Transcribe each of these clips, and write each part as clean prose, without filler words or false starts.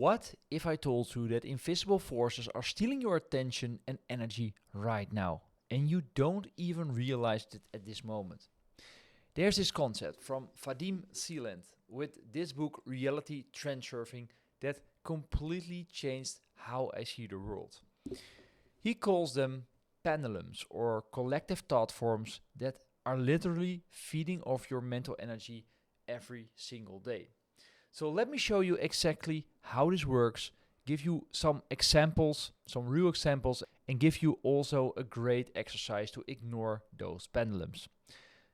What if I told you that invisible forces are stealing your attention and energy right now, and you don't even realize it at this moment? There's this concept from Vadim Zeland with this book Reality Transurfing that completely changed how I see the world. He calls them pendulums or collective thought forms that are literally feeding off your mental energy every single day. So let me show you exactly how this works, give you some examples, some real examples, and give you also a great exercise to ignore those pendulums.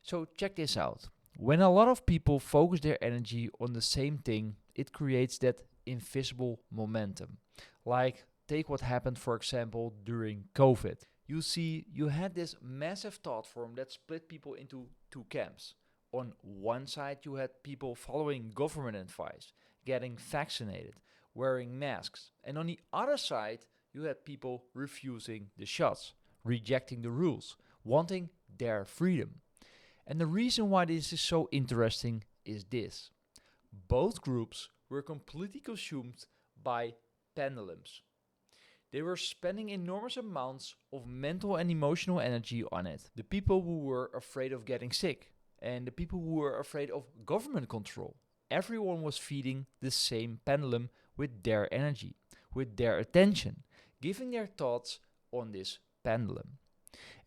So check this out. When a lot of people focus their energy on the same thing, it creates that invisible momentum. Like take what happened, for example, during COVID. You see, you had this massive thought form that split people into two camps. On one side, you had people following government advice, getting vaccinated, wearing masks. And on the other side, you had people refusing the shots, rejecting the rules, wanting their freedom. And the reason why this is so interesting is this. Both groups were completely consumed by pendulums. They were spending enormous amounts of mental and emotional energy on it. The people who were afraid of getting sick and the people who were afraid of government control. Everyone was feeding the same pendulum with their energy, with their attention, giving their thoughts on this pendulum.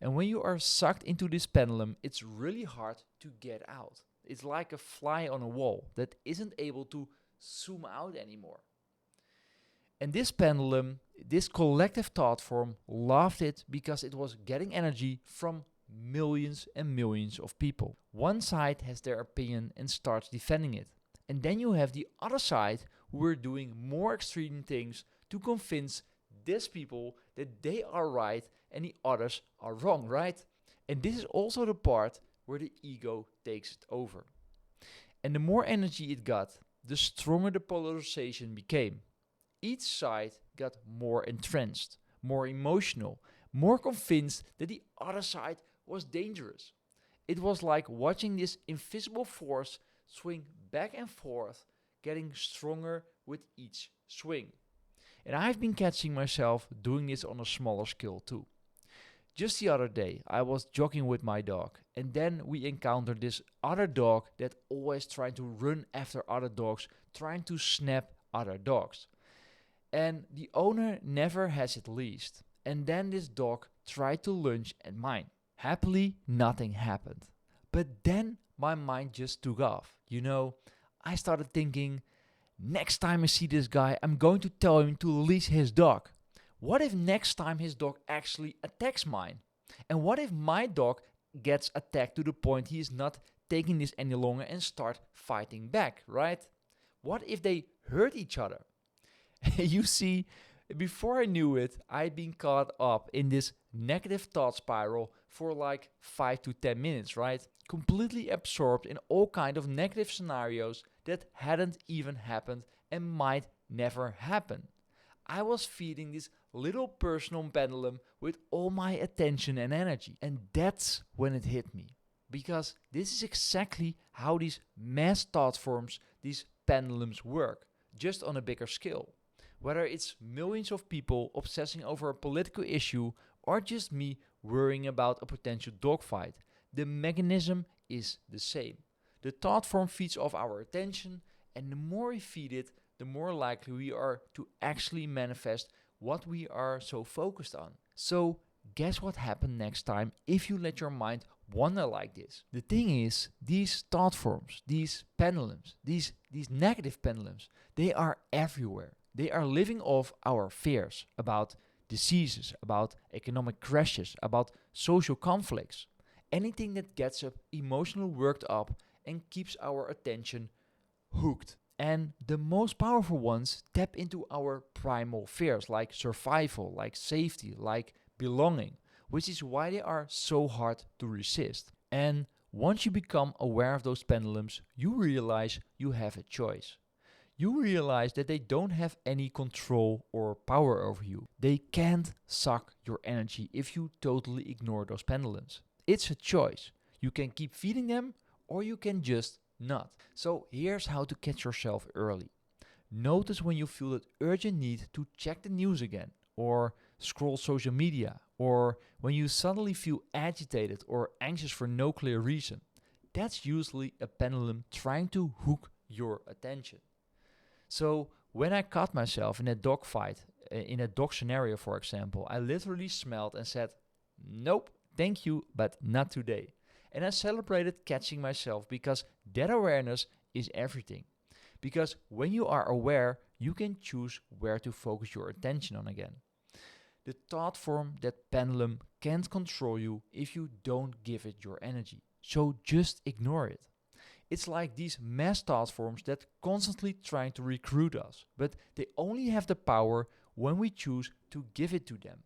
And when you are sucked into this pendulum, it's really hard to get out. It's like a fly on a wall that isn't able to zoom out anymore. And this pendulum, this collective thought form, loved it because it was getting energy from millions and millions of people. One side has their opinion and starts defending it. And then you have the other side who are doing more extreme things to convince these people that they are right and the others are wrong, right? And this is also the part where the ego takes it over. And the more energy it got, the stronger the polarization became. Each side got more entrenched, more emotional, more convinced that the other side was dangerous. It was like watching this invisible force swing back and forth, getting stronger with each swing. And I've been catching myself doing this on a smaller scale too. Just the other day, I was jogging with my dog, and then we encountered this other dog that always trying to run after other dogs, trying to snap other dogs. And the owner never has it leashed. And then this dog tried to lunge at mine. Happily, nothing happened. But then my mind just took off. I started thinking, next time I see this guy, I'm going to tell him to leash his dog. What if next time his dog actually attacks mine? And what if my dog gets attacked to the point he is not taking this any longer and start fighting back, right? What if they hurt each other? You see, before I knew it, I'd been caught up in this negative thought spiral for like 5 to 10 minutes, right? Completely absorbed in all kind of negative scenarios that hadn't even happened and might never happen. I was feeding this little personal pendulum with all my attention and energy. And that's when it hit me. Because this is exactly how these mass thought forms, these pendulums work, just on a bigger scale. Whether it's millions of people obsessing over a political issue or just me worrying about a potential dogfight, the mechanism is the same. The thought form feeds off our attention, and the more we feed it, the more likely we are to actually manifest what we are so focused on. So, guess what happens next time if you let your mind wander like this? The thing is, these thought forms, these pendulums, these negative pendulums, they are everywhere. They are living off our fears about diseases, about economic crashes, about social conflicts. Anything that gets us emotionally worked up and keeps our attention hooked. And the most powerful ones tap into our primal fears like survival, like safety, like belonging, which is why they are so hard to resist. And once you become aware of those pendulums, you realize you have a choice. You realize that they don't have any control or power over you. They can't suck your energy if you totally ignore those pendulums. It's a choice. You can keep feeding them or you can just not. So here's how to catch yourself early. Notice when you feel that urgent need to check the news again, or scroll social media, or when you suddenly feel agitated or anxious for no clear reason. That's usually a pendulum trying to hook your attention. So when I caught myself in a dogfight, in a dog scenario for example, I literally smelled and said, nope, thank you, but not today. And I celebrated catching myself because that awareness is everything. Because when you are aware, you can choose where to focus your attention on again. The thought form, that pendulum, can't control you if you don't give it your energy. So just ignore it. It's like these mass thought forms that constantly trying to recruit us, but they only have the power when we choose to give it to them.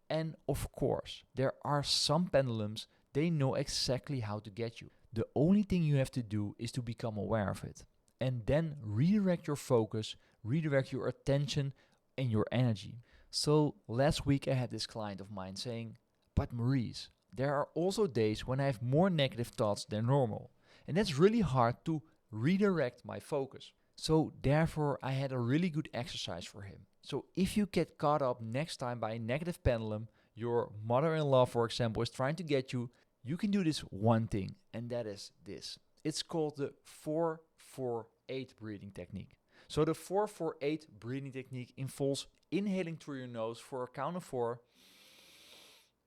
And of course, there are some pendulums, they know exactly how to get you. The only thing you have to do is to become aware of it. And then redirect your focus, redirect your attention and your energy. So last week I had this client of mine saying, but Maurice, there are also days when I have more negative thoughts than normal. And that's really hard to redirect my focus. So therefore I had a really good exercise for him. So if you get caught up next time by a negative pendulum, your mother-in-law for example is trying to get you, you can do this one thing, and that is this. It's called the 4-4-8 breathing technique. So the 4-4-8 breathing technique involves inhaling through your nose for a count of 4,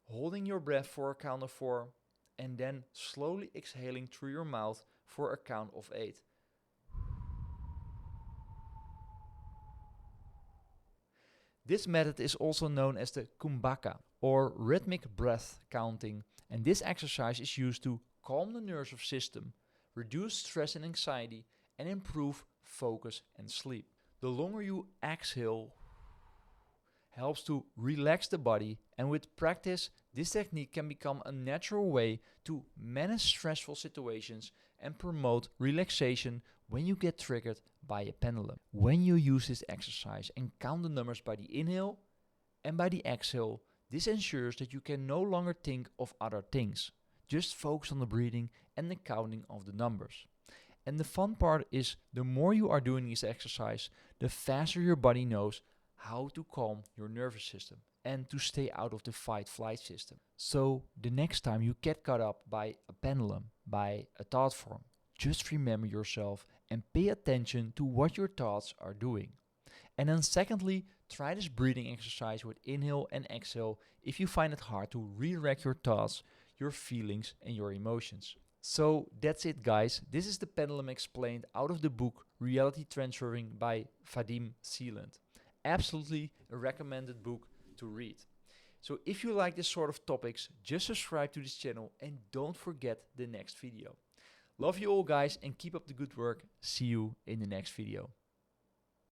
holding your breath for a count of 4, and then slowly exhaling through your mouth for a count of 8. This method is also known as the kumbhaka, or rhythmic breath counting, and this exercise is used to calm the nervous system, reduce stress and anxiety, and improve focus and sleep. The longer you exhale helps to relax the body, and with practice, this technique can become a natural way to manage stressful situations and promote relaxation when you get triggered by a pendulum. When you use this exercise and count the numbers by the inhale and by the exhale, this ensures that you can no longer think of other things. Just focus on the breathing and the counting of the numbers. And the fun part is, the more you are doing this exercise, the faster your body knows how to calm your nervous system and to stay out of the fight-flight system. So the next time you get caught up by a pendulum, by a thought form, just remember yourself and pay attention to what your thoughts are doing. And then secondly, try this breathing exercise with inhale and exhale if you find it hard to redirect your thoughts, your feelings and your emotions. So that's it guys, this is the pendulum explained out of the book Reality Transurfing by Vadim Zeland. Absolutely a recommended book to read. So if you like this sort of topics, just subscribe to this channel and don't forget the next video. Love you all guys and keep up the good work. See you in the next video.